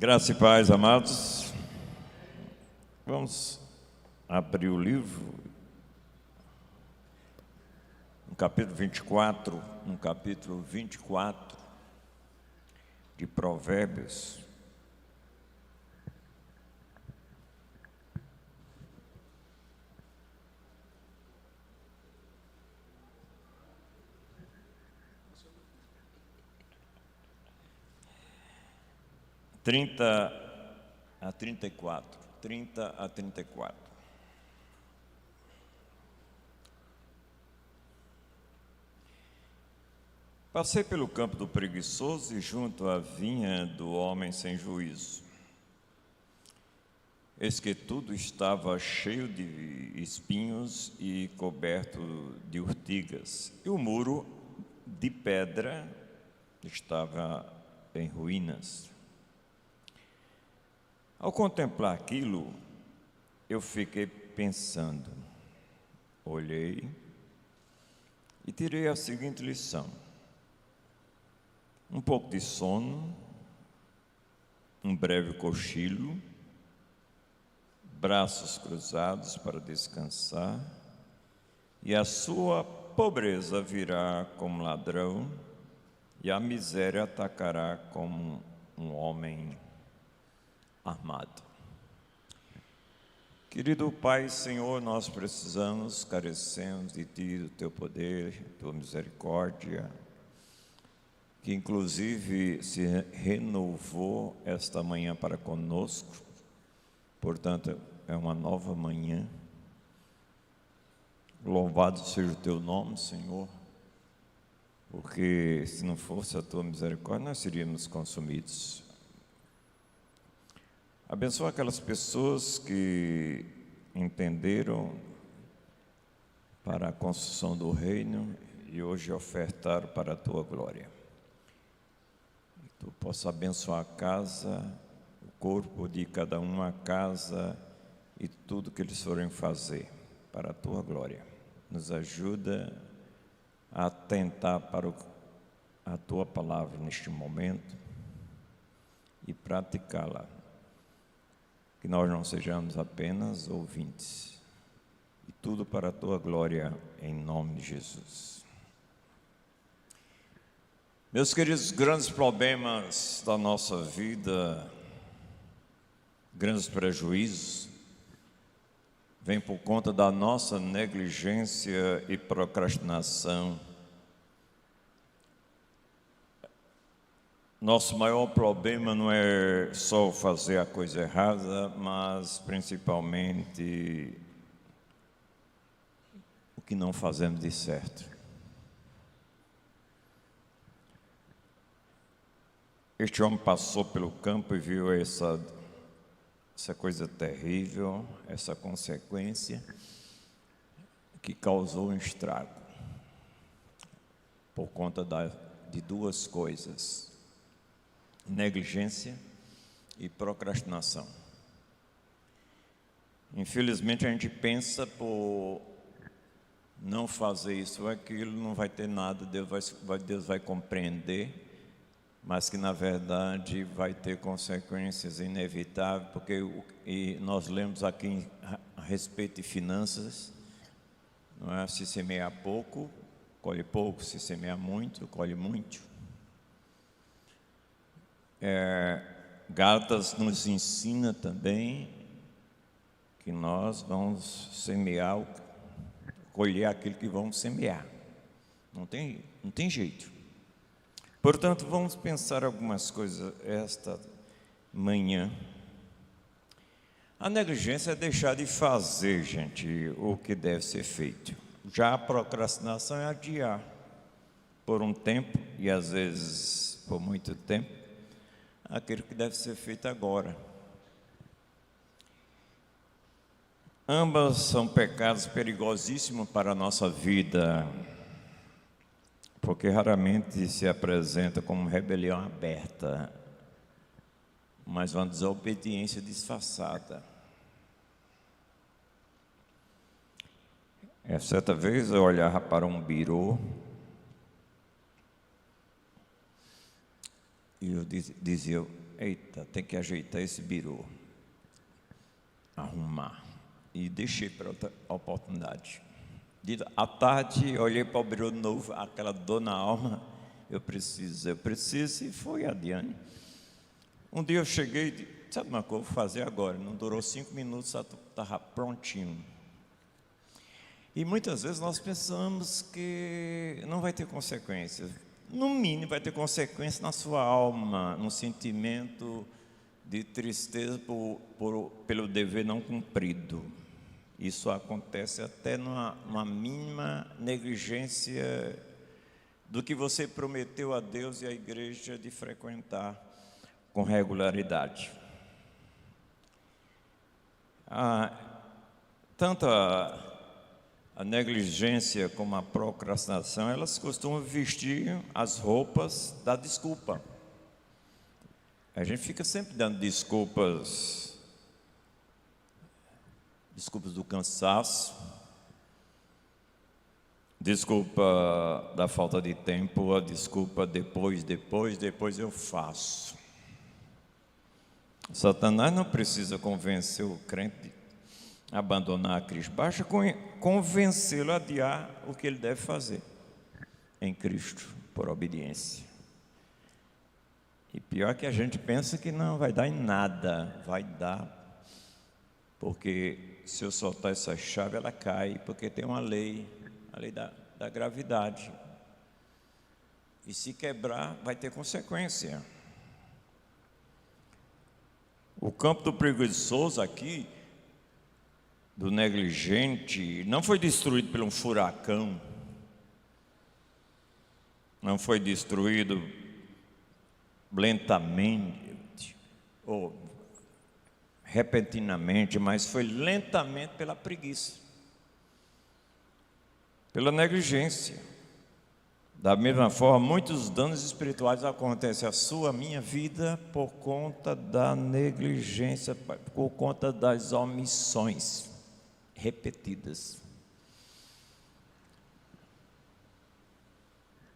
Graça e paz, amados. Vamos abrir o livro, no capítulo 24 de Provérbios. Trinta a 34. Passei pelo campo do preguiçoso e junto à vinha do homem sem juízo. Eis que tudo estava cheio de espinhos e coberto de urtigas, e o muro de pedra estava em ruínas. Ao contemplar aquilo, eu fiquei pensando, olhei e tirei a seguinte lição: um pouco de sono, um breve cochilo, braços cruzados para descansar, e a sua pobreza virá como ladrão, e a miséria atacará como um homem armado. Querido Pai, Senhor, nós precisamos, carecemos de Ti, do Teu poder, Tua misericórdia, que inclusive se renovou esta manhã para conosco. Portanto, é uma nova manhã. Louvado seja o Teu nome, Senhor, porque se não fosse a Tua misericórdia, nós seríamos consumidos. Abençoa aquelas pessoas que entenderam para a construção do reino e hoje ofertaram para a Tua glória. Que Tu possa abençoar a casa, o corpo de cada um, a casa e tudo que eles forem fazer para a Tua glória. Nos ajuda a atentar para a Tua palavra neste momento e praticá-la. Que nós não sejamos apenas ouvintes, e tudo para a Tua glória, em nome de Jesus. Meus queridos, grandes problemas da nossa vida, grandes prejuízos, vêm por conta da nossa negligência e procrastinação. Nosso maior problema não é só fazer a coisa errada, mas principalmente o que não fazemos de certo. Este homem passou pelo campo e viu essa coisa terrível, essa consequência que causou um estrago por conta de duas coisas: negligência e procrastinação. Infelizmente a gente pensa, por não fazer isso ou aquilo, não vai ter nada, Deus vai compreender, mas que na verdade vai ter consequências inevitáveis, porque e nós lemos aqui a respeito de finanças, não é? Se semear pouco, colhe pouco; se semear muito, colhe muito. Gálatas nos ensina também que nós vamos semear, colher aquilo que vamos semear. Não tem jeito. Portanto, vamos pensar algumas coisas esta manhã. A negligência é deixar de fazer, gente, o que deve ser feito. Já a procrastinação é adiar por um tempo, e às vezes por muito tempo, aquilo que deve ser feito agora. Ambas são pecados perigosíssimos para a nossa vida, porque raramente se apresenta como rebelião aberta, mas uma desobediência disfarçada. Certa vez eu olhava para um birô e eu dizia: eita, tem que ajeitar esse birô, arrumar. E deixei para outra oportunidade. À tarde, olhei para o birô de novo, aquela dor na alma, eu preciso, e fui adiante. Um dia eu cheguei e disse, sabe uma coisa, vou fazer agora. Não durou 5 minutos, já estava prontinho. E muitas vezes nós pensamos que não vai ter consequências. No mínimo vai ter consequência na sua alma, no sentimento de tristeza pelo dever não cumprido. Isso acontece até numa mínima negligência do que você prometeu a Deus e à igreja de frequentar com regularidade. Tanto a negligência como a procrastinação, elas costumam vestir as roupas da desculpa. A gente fica sempre dando desculpas do cansaço, desculpa da falta de tempo, a desculpa depois eu faço. Satanás não precisa convencer o crente a abandonar a Cristo, basta convencê-lo a adiar o que ele deve fazer em Cristo, por obediência. E pior que a gente pensa que não vai dar em nada, vai dar, porque se eu soltar essa chave ela cai, porque tem uma lei, a lei da gravidade, e se quebrar vai ter consequência. O campo do preguiçoso aqui, do negligente, não foi destruído por um furacão, não foi destruído lentamente ou repentinamente, mas foi lentamente pela preguiça, pela negligência. Da mesma forma, muitos danos espirituais acontecem à sua, à minha vida, por conta da negligência, por conta das omissões repetidas.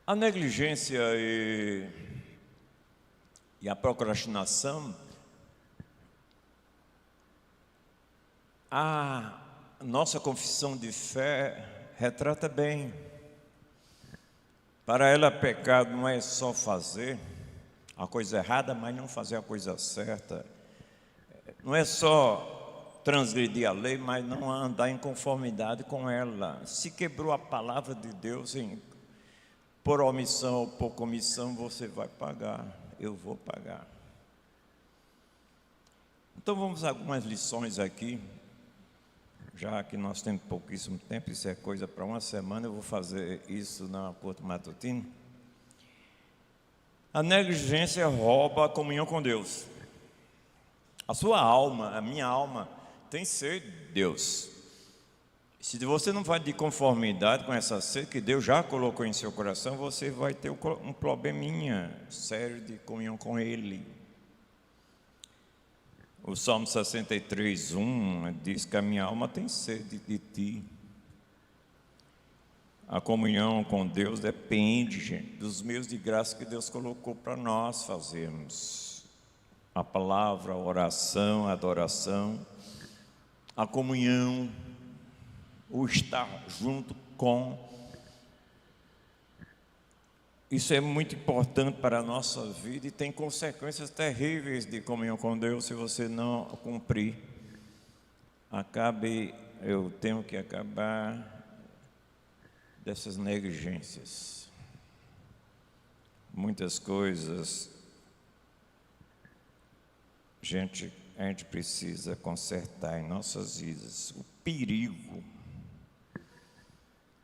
A negligência e a procrastinação, a nossa confissão de fé retrata bem. Para ela, pecado não é só fazer a coisa errada, mas não fazer a coisa certa. Não é só transgredir a lei, mas não andar em conformidade com ela. Se quebrou a palavra de Deus, por omissão ou por comissão, você vai pagar, eu vou pagar. Então vamos a algumas lições aqui. Já que nós temos pouquíssimo tempo, isso é coisa para uma semana, eu vou fazer isso na culto matutino. A negligência rouba a comunhão com Deus. A sua alma, a minha alma, tem sede de Deus. Se você não vai de conformidade com essa sede que Deus já colocou em seu coração, você vai ter um probleminha sério de comunhão com Ele. O Salmo 63:1 diz que a minha alma tem sede de ti. A comunhão com Deus depende, gente, dos meios de graça que Deus colocou para nós fazermos. A palavra, a oração, a adoração, a comunhão, o estar junto com. Isso é muito importante para a nossa vida e tem consequências terríveis de comunhão com Deus se você não cumprir. Eu tenho que acabar dessas negligências. Muitas coisas a gente precisa consertar em nossas vidas. O perigo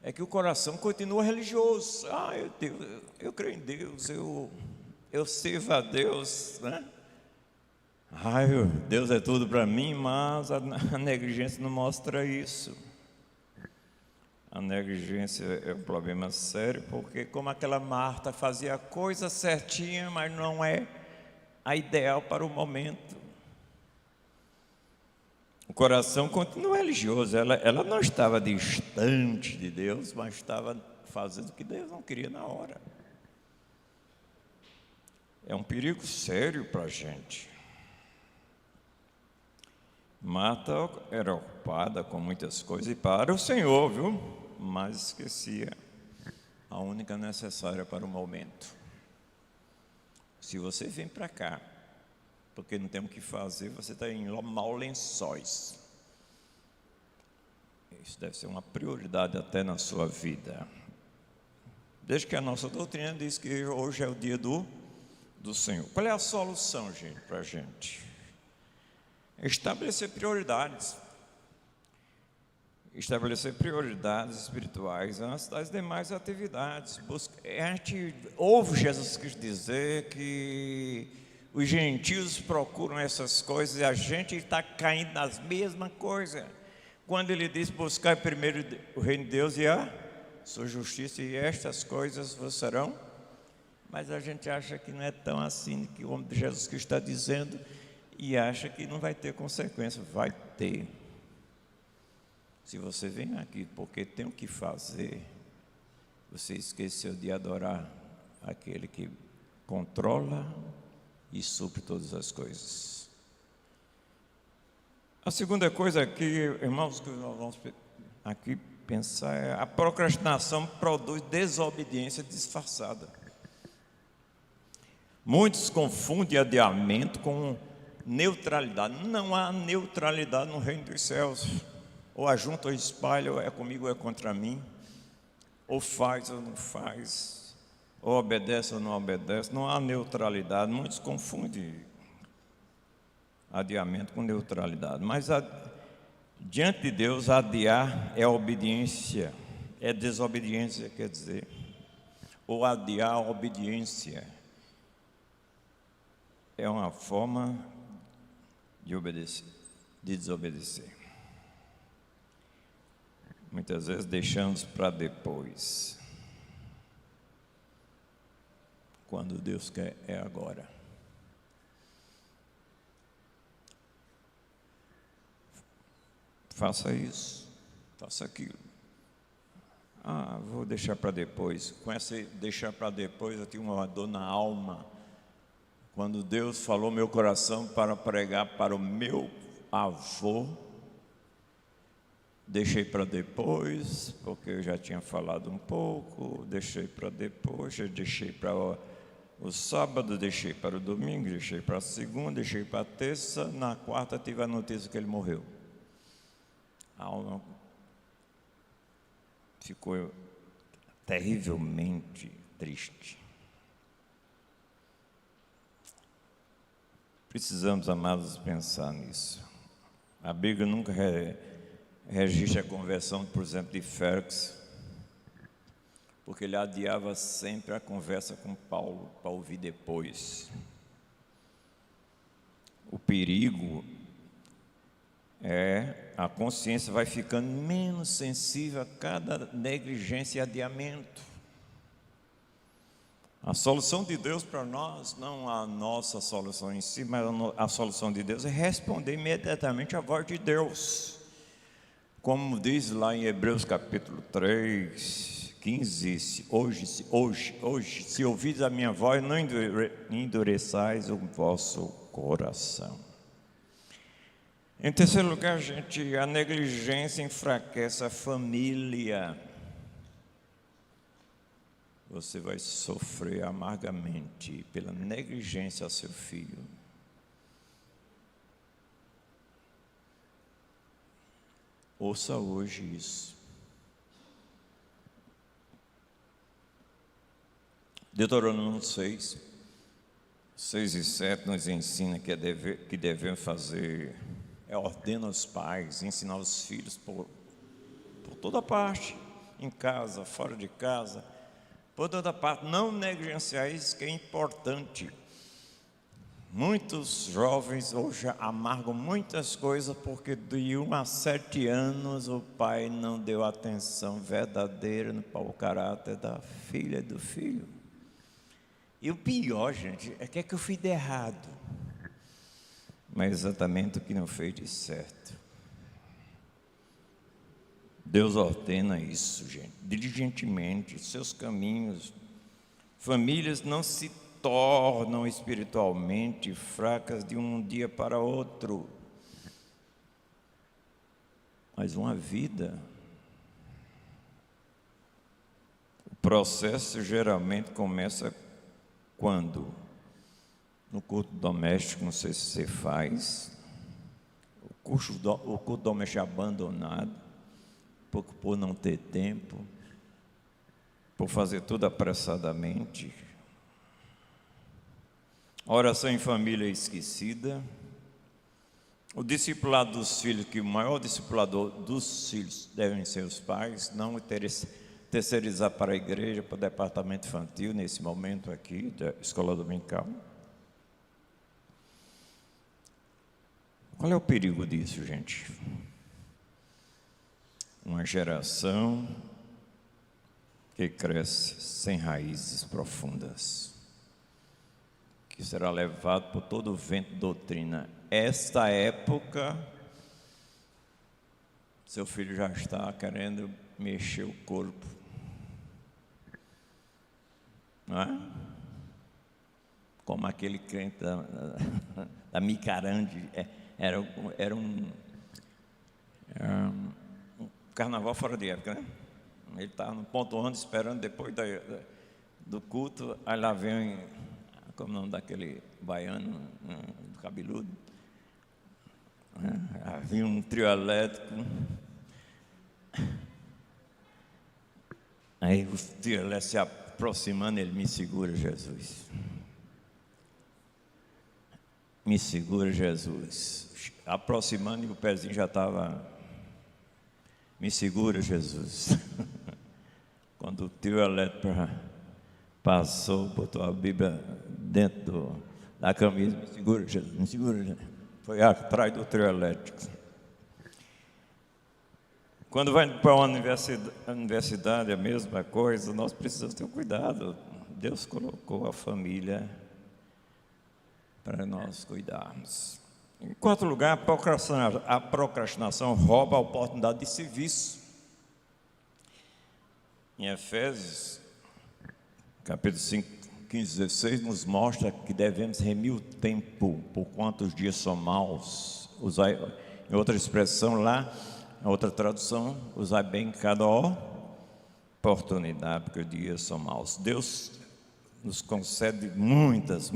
é que o coração continua religioso. Eu creio em Deus, eu sirvo a Deus, né? Deus é tudo para mim, mas a negligência não mostra isso. A negligência é um problema sério, porque como aquela Marta fazia a coisa certinha, mas não é a ideal para o momento. O coração continua religioso, ela não estava distante de Deus, mas estava fazendo o que Deus não queria na hora. É um perigo sério para a gente. Marta era ocupada com muitas coisas e para o Senhor, viu? Mas esquecia a única necessária para o momento. Se você vem para cá, porque não tem o que fazer, você está em maus lençóis. Isso deve ser uma prioridade até na sua vida. Desde que a nossa doutrina diz que hoje é o dia do Senhor. Qual é a solução, gente, para a gente? Estabelecer prioridades. Estabelecer prioridades espirituais antes das demais atividades. A gente ouve Jesus Cristo dizer que os gentios procuram essas coisas e a gente está caindo nas mesmas coisas. Quando ele diz buscar primeiro o reino de Deus e a sua justiça, e estas coisas vos serão. Mas a gente acha que não é tão assim que o homem de Jesus Cristo está dizendo e acha que não vai ter consequência. Vai ter. Se você vem aqui porque tem o que fazer, você esqueceu de adorar aquele que controla e supre todas as coisas. A segunda coisa aqui, irmãos, que nós vamos aqui pensar é: a procrastinação produz desobediência disfarçada. Muitos confundem adiamento com neutralidade. Não há neutralidade no reino dos céus. Ou ajunta ou espalha, ou é comigo ou é contra mim. Ou faz ou não faz. Ou obedece ou não obedece. Não há neutralidade. Muitos confundem adiamento com neutralidade. Mas diante de Deus, adiar é obediência. É desobediência, quer dizer. Ou adiar a obediência é uma forma de obedecer, de desobedecer. Muitas vezes deixamos para depois. Quando Deus quer, é agora. Faça isso, faça aquilo. Vou deixar para depois. Com essa deixar para depois, eu tinha uma dor na alma. Quando Deus falou meu coração para pregar para o meu avô, deixei para depois, porque eu já tinha falado um pouco, deixei para depois, deixei para o sábado, deixei para o domingo, deixei para a segunda, deixei para a terça, na quarta tive a notícia que ele morreu. A alma ficou terrivelmente triste. Precisamos, amados, pensar nisso. A Bíblia nunca registra a conversão, por exemplo, de Félix, porque ele adiava sempre a conversa com Paulo para ouvir depois. O perigo é a consciência vai ficando menos sensível a cada negligência e adiamento. A solução de Deus para nós, não a nossa solução em si, mas a solução de Deus é responder imediatamente à voz de Deus. Como diz lá em Hebreus capítulo 3, 15, hoje, se ouvides a minha voz, não endureçais o vosso coração. Em terceiro lugar, gente, a negligência enfraquece a família. Você vai sofrer amargamente pela negligência ao seu filho. Ouça hoje isso. Deuteronômio 6, 6 e 7 nos ensina que devemos fazer, ordena aos pais, ensinar os filhos por toda parte, em casa, fora de casa, por toda parte, não negligenciar isso que é importante. Muitos jovens hoje amargam muitas coisas porque de 1 a 7 anos o pai não deu atenção verdadeira para o caráter da filha e do filho. E o pior, gente, é que eu fiz de errado, mas exatamente o que não fez de certo. Deus ordena isso, gente, diligentemente, seus caminhos. Famílias não se tornam espiritualmente fracas de um dia para outro. Mas uma vida, o processo geralmente começa quando? No culto doméstico, não sei se você faz, o culto doméstico é abandonado, por não ter tempo, por fazer tudo apressadamente. A oração em família é esquecida. O discipulado dos filhos, que o maior discipulador dos filhos devem ser os pais, não terceirizar para a igreja, para o departamento infantil, nesse momento aqui, da escola dominical. Qual é o perigo disso, gente? Uma geração que cresce sem raízes profundas, que será levado por todo o vento de doutrina. Esta época, seu filho já está querendo mexer o corpo, não é? Como aquele crente da Micarande, era um carnaval fora de época, né? Ele estava no ponto onde, esperando depois do culto, aí lá vem, como o nome daquele baiano, do cabeludo, havia um trio elétrico, aí o trio elétrico se aproximando, ele: me segura, Jesus, me segura, Jesus, aproximando, e o pezinho já estava: me segura, Jesus. Quando o trio elétrico passou, botou a Bíblia dentro da camisa: me segura, Jesus, me segura, Jesus. Foi atrás do trio elétrico. Quando vai para a universidade, é a mesma coisa. Nós precisamos ter cuidado. Deus colocou a família para nós cuidarmos. Em quarto lugar, a procrastinação rouba a oportunidade de serviço. Em Efésios, capítulo 5, 15, 16, nos mostra que devemos remir o tempo, por quanto os dias são maus. Usar, em outra expressão lá, em outra tradução, usar bem cada oportunidade, porque os dias são maus. Deus nos concede muitas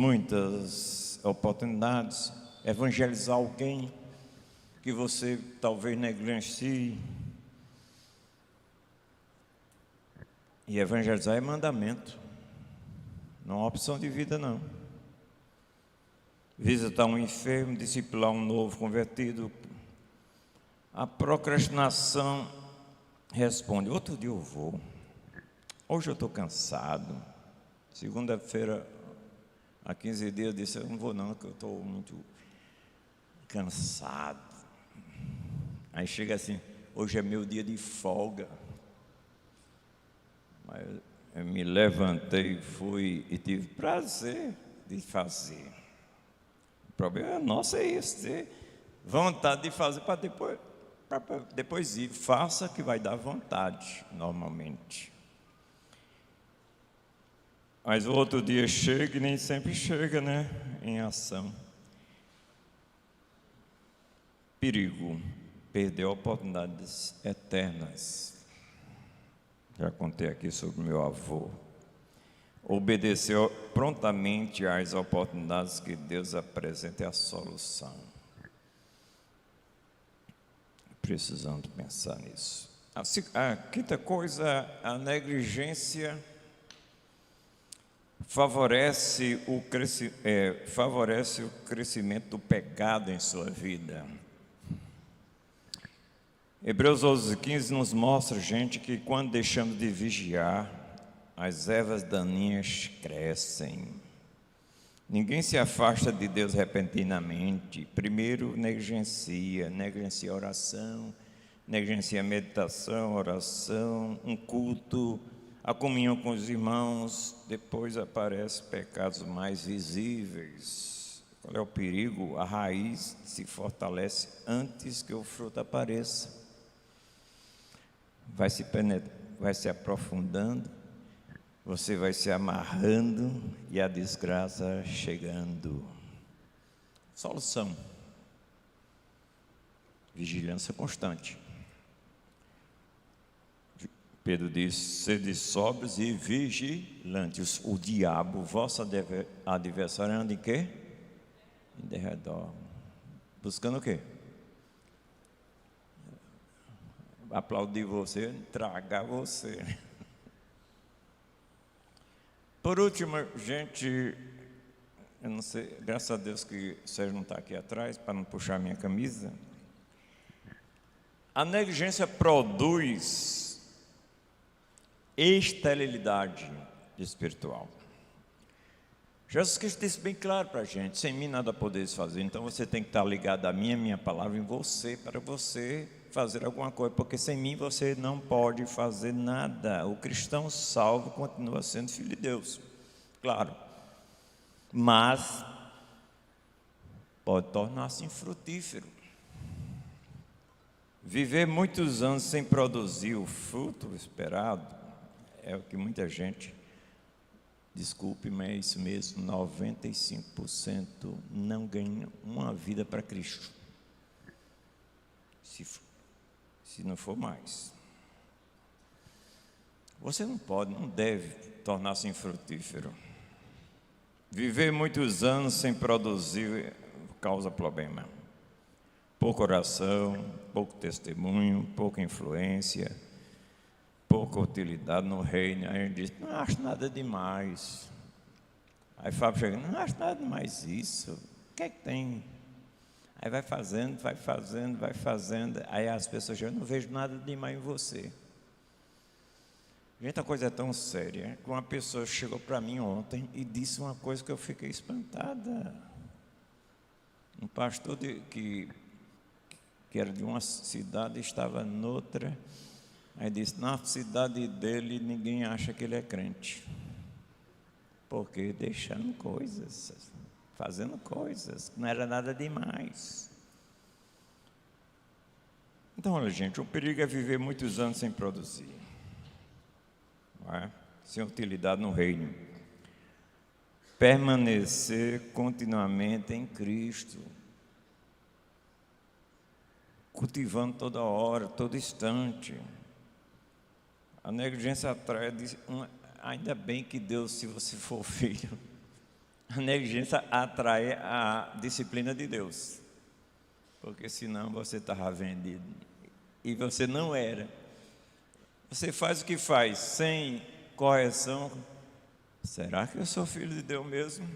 oportunidades. Evangelizar alguém que você talvez negligencie. E evangelizar é mandamento, não é opção de vida, não. Visitar um enfermo, discipular um novo convertido. A procrastinação responde: outro dia eu vou, hoje eu estou cansado. Segunda-feira, há 15 dias, eu disse: eu não vou não, porque eu estou muito cansado. Aí chega assim: hoje é meu dia de folga. Mas eu me levantei, fui e tive prazer de fazer. O problema nosso é esse: ter vontade de fazer para depois ir. Faça que vai dar vontade, normalmente. Mas o outro dia chega, e nem sempre chega, né? Em ação. Perigo: perder oportunidades eternas. Já contei aqui sobre meu avô. Obedeceu prontamente às oportunidades que Deus apresenta é a solução. Precisamos pensar nisso. A quinta coisa, a negligência favorece o crescimento do pecado em sua vida. Hebreus 11:15 nos mostra, gente, que quando deixamos de vigiar, as ervas daninhas crescem. Ninguém se afasta de Deus repentinamente. Primeiro negligencia a oração, negligencia a meditação, oração, um culto, a comunhão com os irmãos. Depois aparecem pecados mais visíveis. Qual é o perigo? A raiz se fortalece antes que o fruto apareça. Vai se aprofundando, você vai se amarrando e a desgraça chegando. Solução: vigilância constante. Pedro diz: sede sóbrios e vigilantes. O diabo, vosso adversário, anda em quê? Em derredor. Buscando o quê? Aplaudir você, tragar você. Por último, gente, eu não sei, graças a Deus que o Sérgio não está aqui atrás para não puxar minha camisa. A negligência produz esterilidade espiritual. Jesus Cristo disse bem claro para a gente: sem mim nada podeis fazer. Então você tem que estar ligado a minha palavra em você, para você fazer alguma coisa, porque sem mim você não pode fazer nada. O cristão salvo continua sendo filho de Deus, claro, mas pode tornar-se infrutífero. Viver muitos anos sem produzir o fruto esperado é o que muita gente, desculpe, mas é isso mesmo, 95% não ganha uma vida para Cristo, se não for mais. Você não pode, não deve tornar-se infrutífero. Viver muitos anos sem produzir causa problema. Pouca oração, pouco testemunho, pouca influência, pouca utilidade no reino. Aí ele diz: não acho nada demais. Aí Fábio chega: não acho nada demais isso. O que é que tem? Aí vai fazendo. Aí as pessoas chegam: não vejo nada demais em você. Gente, a coisa é tão séria que uma pessoa chegou para mim ontem e disse uma coisa que eu fiquei espantada. Um pastor que era de uma cidade, estava noutra. Aí disse: na cidade dele ninguém acha que ele é crente, porque deixando coisas, fazendo coisas, não era nada demais. Então, olha, gente, o perigo é viver muitos anos sem produzir, não é? Sem utilidade no reino. Permanecer continuamente em Cristo, cultivando toda hora, todo instante. A negligência atrai, ainda bem que Deus, se você for filho, a negligência atrai a disciplina de Deus, porque senão você estava vendido, e você não era. Você faz o que faz, sem correção. Será que eu sou filho de Deus mesmo?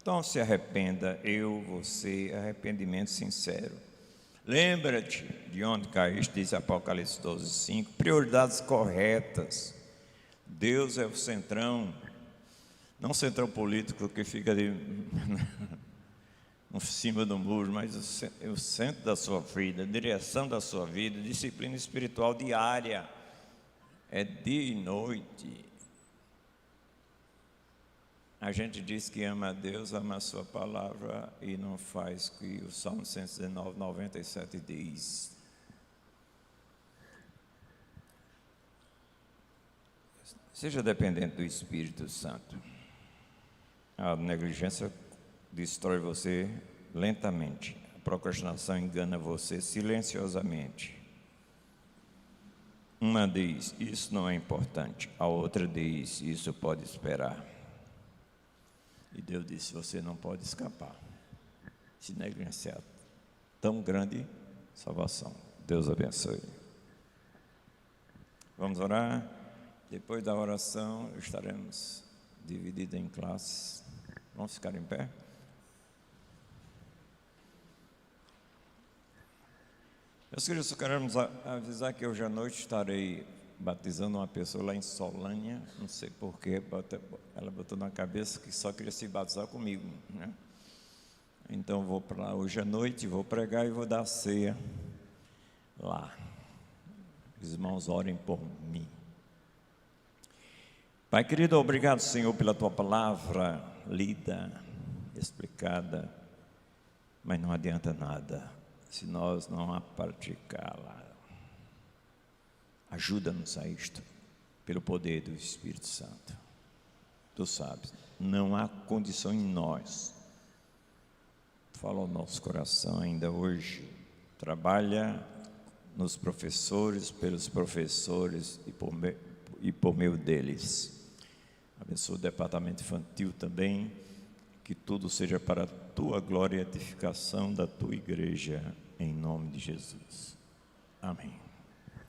Então se arrependa, você, arrependimento sincero. Lembra-te de onde caíste, diz Apocalipse 12:5, prioridades corretas. Deus é o centrão, não o centrão político que fica ali em cima do muro, mas o centro da sua vida, direção da sua vida, disciplina espiritual diária, é dia e noite. A gente diz que ama a Deus, ama a sua palavra e não faz o que o Salmo 119, 97 diz. Seja dependente do Espírito Santo. A negligência destrói você lentamente. A procrastinação engana você silenciosamente. Uma diz: isso não é importante. A outra diz: isso pode esperar. E Deus disse: você não pode escapar. Se negligenciar tão grande salvação. Deus abençoe. Vamos orar. Depois da oração estaremos divididos em classes. Vamos ficar em pé? Meus queridos, queremos avisar que hoje à noite estarei batizando uma pessoa lá em Solânia. Não sei porquê, ela botou na cabeça que só queria se batizar comigo, né? Então vou para lá hoje à noite, vou pregar e vou dar ceia lá. Os irmãos orem por mim. Pai querido, obrigado, Senhor, pela Tua palavra lida, explicada, mas não adianta nada se nós não a praticá-la. Ajuda-nos a isto. pelo poder do Espírito Santo. Tu sabes, não há condição em nós. Fala ao nosso coração ainda hoje. Trabalha nos professores, pelos professores e por meio deles. Abençoa o departamento infantil também, que tudo seja para a tua glória e edificação da tua igreja, em nome de Jesus. Amém.